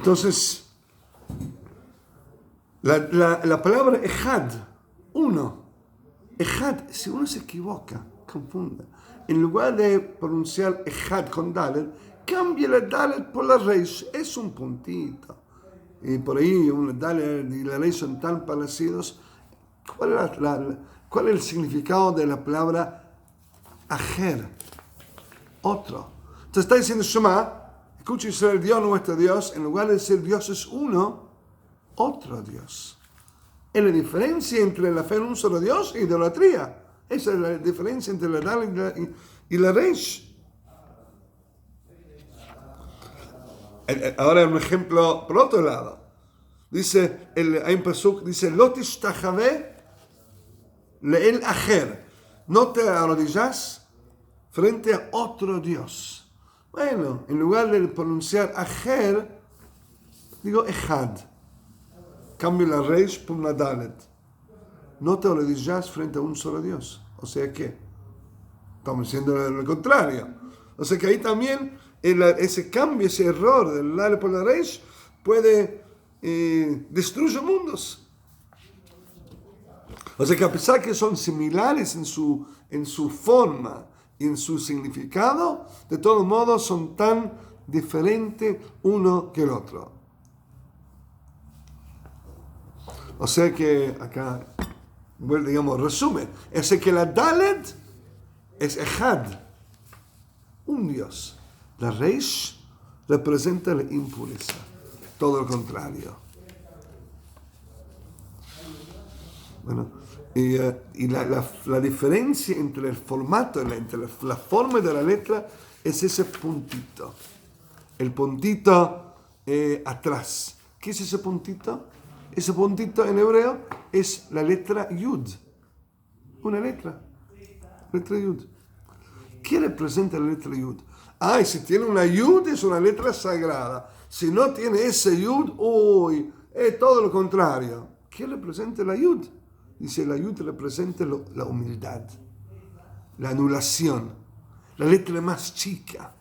Entonces, la palabra ejad, uno, ejad, si uno se equivoca, confunda, en lugar de pronunciar ejad con dalet, cambia la dalet por la reish, es un puntito. Y por ahí un dalet y la reish son tan parecidos. ¿Cuál es el significado de la palabra ajer? Otro. Entonces está diciendo Shema, escucha Israel, Dios nuestro Dios, en lugar de decir Dios es uno, otro Dios. Es la diferencia entre la fe en un solo Dios e idolatría. Esa es la diferencia entre la Dalet y la Reish. Ahora un ejemplo por otro lado. Dice, hay un pasuk, dice, Lo tishtachave le'el acher. No te arrodillas frente a otro Dios. Bueno, en lugar de pronunciar acher, digo ejad. Cambio la reish por una dalet. No te arrodillas frente a un solo Dios. O sea que estamos diciendo lo contrario. O sea que ahí también ese cambio, ese error del dalet por la reish puede destruir mundos. O sea que a pesar que son similares en su forma y en su significado, de todos modos son tan diferentes uno que el otro. O sea que acá, bueno, digamos, resumen, es que la Dalet es Ejad, un Dios. La Reish representa la impureza, todo lo contrario. Bueno, y la diferencia entre el formato, entre la forma de la letra, es ese puntito. El puntito atrás. ¿Qué es ese puntito? Ese puntito en hebreo es la letra Yud. Una letra. Letra Yud. ¿Qué representa la letra Yud? Y si tiene una Yud es una letra sagrada. Si no tiene ese Yud, es todo lo contrario. ¿Qué representa la Yud? Dice, la Yud representa la humildad, la anulación, la letra más chica.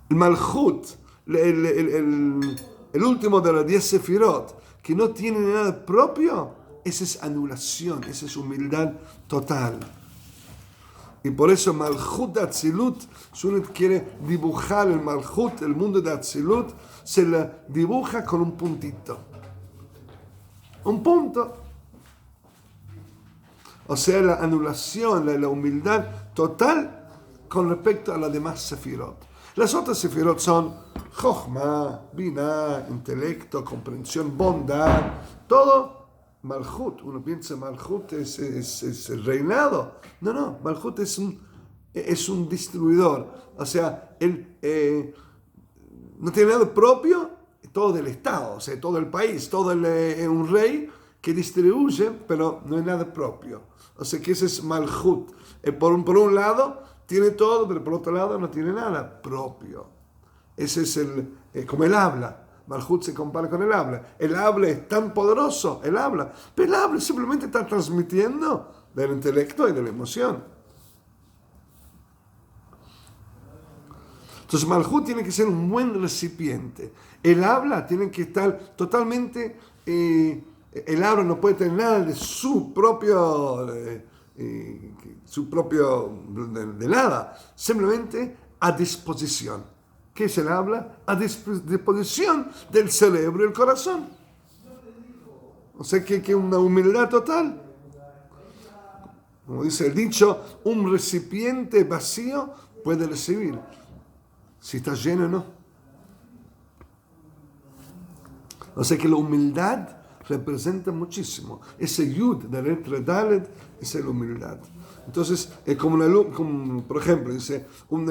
El Malchut, el último de las 10 Sefirot, que no tiene nada propio, esa es anulación, esa es humildad total. Y por eso Malchut de Atzilut, si uno quiere dibujar el Malchut, el mundo de Atzilut, se la dibuja con un puntito. Un punto. O sea, la anulación, la humildad total con respecto a las demás Sefirot. Las otras Sefirot son Chochma, Binah, intelecto, comprensión, bondad, todo Malchut. Uno piensa Malchut es el reinado. No, Malchut es un distribuidor. O sea, él no tiene nada propio, todo del Estado, o sea, todo el país, todo un rey que distribuye, pero no hay nada propio. O sea que ese es Malchut. Por un lado tiene todo, pero por otro lado no tiene nada propio. Ese es como el habla. Malchut se compara con el habla. El habla es tan poderoso, el habla. Pero el habla simplemente está transmitiendo del intelecto y de la emoción. Entonces Malchut tiene que ser un buen recipiente. El habla tiene que estar totalmente... el habla no puede tener nada de su propio... de nada. Simplemente a disposición. ¿Qué es el habla? A disposición del cerebro y el corazón. O sea que una humildad total. Como dice el dicho, un recipiente vacío puede recibir. Si está lleno, no. O sea que la humildad representa muchísimo. Ese yud de la letra Dalet es la humildad. Entonces, es como por ejemplo, dice un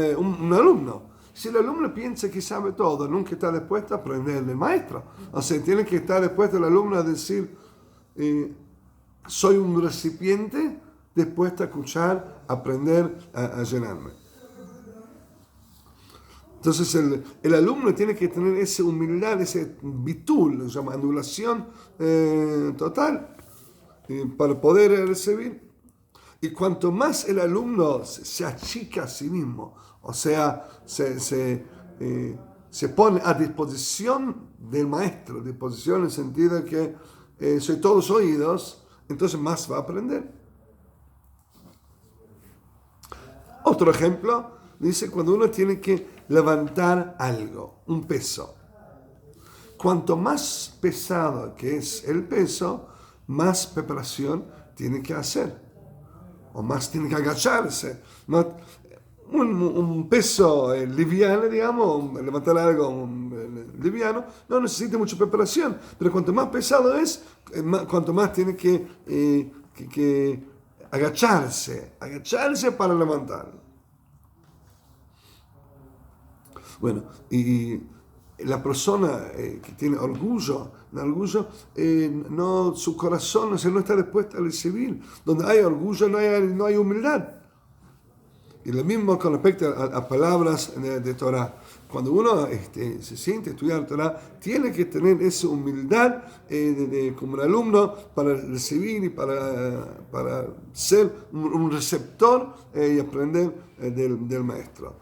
alumno. Si el alumno piensa que sabe todo, nunca está dispuesto a aprender del maestro. O sea, tiene que estar dispuesto el alumno a decir, soy un recipiente dispuesto a escuchar, a aprender, a llenarme. Entonces el alumno tiene que tener esa humildad, ese bitul, se llama anulación total, para poder recibir. Y cuanto más el alumno se achica a sí mismo, o sea, se pone a disposición del maestro, disposición en el sentido de que soy todos oídos, entonces más va a aprender. Otro ejemplo, dice cuando uno tiene que levantar algo, un peso. Cuanto más pesado que es el peso, más preparación tiene que hacer, o más tiene que agacharse. Un peso liviano, digamos, levantar algo liviano, no necesita mucha preparación, pero cuanto más pesado es, cuanto más tiene que agacharse para levantarlo. Bueno, y la persona que tiene orgullo, no, su corazón no está dispuesto a recibir. Donde hay orgullo no hay humildad. Y lo mismo con respecto a palabras de Torah. Cuando uno se siente a estudiar Torah, tiene que tener esa humildad como un alumno para recibir y para ser un receptor y aprender del maestro.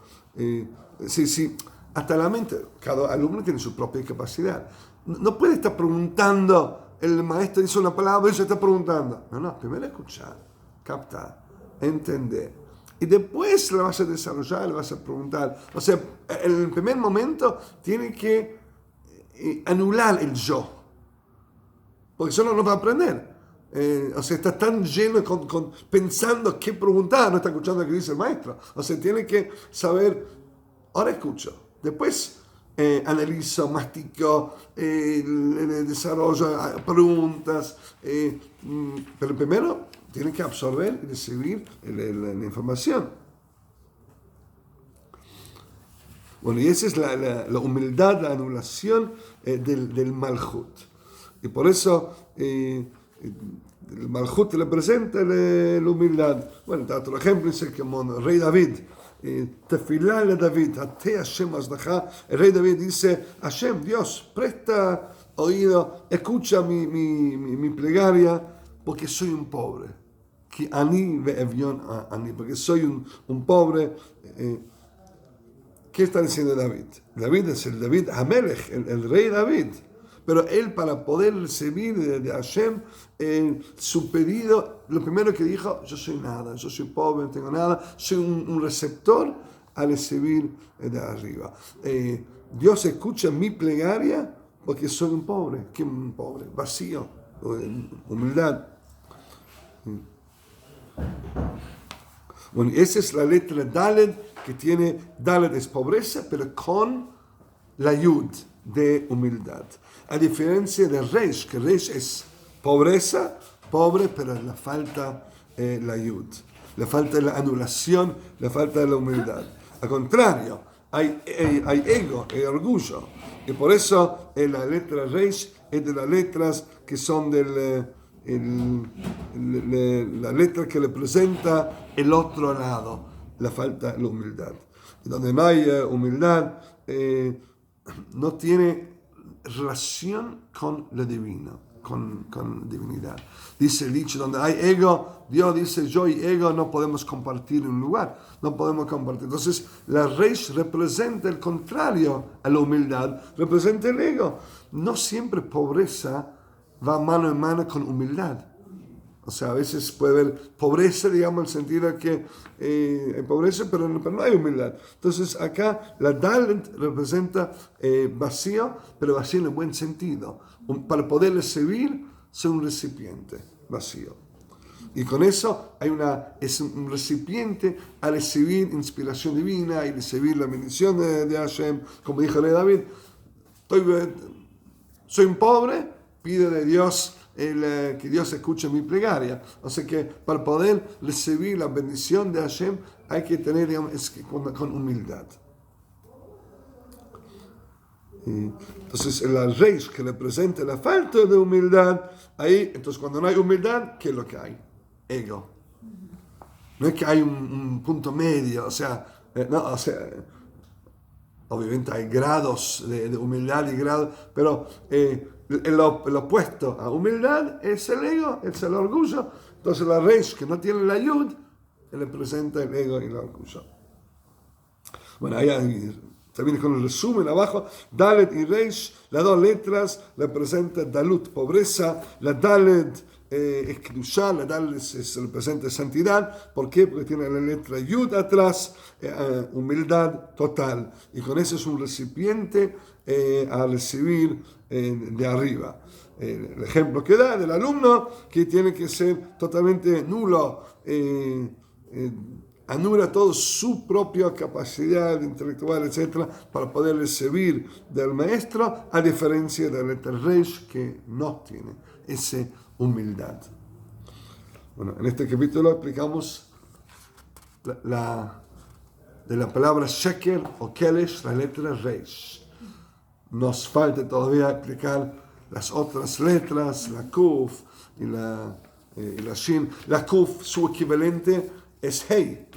Sí, hasta la mente, cada alumno tiene su propia capacidad. No puede estar preguntando, el maestro dice una palabra y se está preguntando. No, primero escuchar, captar, entender. Y después la vas a desarrollar, le vas a preguntar. O sea, en el primer momento tiene que anular el yo. Porque solo no va a aprender. O sea, está tan lleno pensando qué preguntar, no está escuchando lo que dice el maestro. O sea, tiene que saber, ahora escucho. Después analizo, mastico, desarrollo preguntas. Pero primero tiene que absorber y recibir la información. Bueno, y esa es la humildad, la anulación del Malhut. Y por eso el Malhut representa la humildad. Bueno, otro ejemplo dice que como el rey David, Tefilá le David, Ate Hashem Azdacha, el rey David dice, Hashem, Dios, presta oído, escucha mi plegaria, porque soy un pobre. Que ani ve'evion ani, porque soy un pobre. ¿Qué está diciendo David? David es el David Hamelech, el rey David. Pero él, para poder recibir de Hashem su pedido, lo primero que dijo, yo soy nada, yo soy pobre, no tengo nada, soy un receptor a recibir de arriba. Dios escucha mi plegaria porque soy un pobre. ¿Qué un pobre? Vacío, humildad. Bueno, esa es la letra Dalet, que tiene, Dalet es pobreza, pero con la Yud de humildad. A diferencia de Resh, que Resh es pobreza, pobre, pero le falta la Yud. Le falta la anulación, le falta la humildad. Al contrario, hay ego, hay orgullo. Y por eso la letra Resh es de las letras que son la letra que representa el otro lado, la falta la humildad. Y donde no hay humildad, no tiene relación con lo divino, con divinidad. Dice el dicho, donde hay ego, Dios dice, yo y ego no podemos compartir un lugar, no podemos compartir. Entonces, la Reish representa el contrario a la humildad, representa el ego. No siempre pobreza va mano en mano con humildad. O sea, a veces puede haber pobreza, digamos, en el sentido de que hay pobreza, pero no hay humildad. Entonces, acá la Dalet representa vacío, pero vacío en el buen sentido. Para poder recibir, ser un recipiente vacío. Y con eso es un recipiente a recibir inspiración divina y recibir la bendición de Hashem. Como dijo el rey David, soy un pobre, pido de Dios que Dios escuche mi plegaria. O sea que para poder recibir la bendición de Hashem hay que tener, digamos, con humildad. Entonces el Reish que representa la falta de humildad, ahí, entonces cuando no hay humildad, ¿qué es lo que hay? Ego. No es que hay un punto medio, obviamente hay grados de humildad y grados, pero el opuesto a humildad es el ego, es el orgullo. Entonces la Reish que no tiene la Yud, representa el ego y el orgullo. Bueno, hay También con el resumen abajo, Dalet y Reish, las dos letras representan Dalut, pobreza, la Dalet es Kedushá, la Dalet representa santidad. ¿Por qué? Porque tiene la letra Yud atrás, humildad total. Y con eso es un recipiente a recibir de arriba. El ejemplo que da del alumno que tiene que ser totalmente nulo, anula toda su propia capacidad intelectual, etc., para poder recibir del maestro, a diferencia del letra Reish, que no tiene esa humildad. Bueno, en este capítulo explicamos de la palabra Sheker o Kelesh, la letra Reish. Nos falta todavía explicar las otras letras, la Kuf y la Shin. La Kuf, su equivalente es Hei.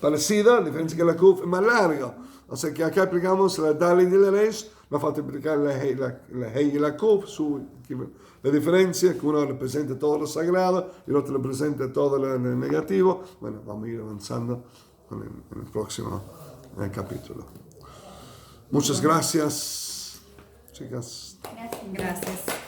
Parecida, la diferencia que la Kuf es más larga. O sea que acá explicamos la Dalet y la Reish, nos falta explicar la Hei y la Kuf, la diferencia, que uno representa todo lo sagrado y el otro representa todo lo negativo. Bueno, vamos a ir avanzando en el próximo capítulo. Muchas gracias, chicas. Gracias.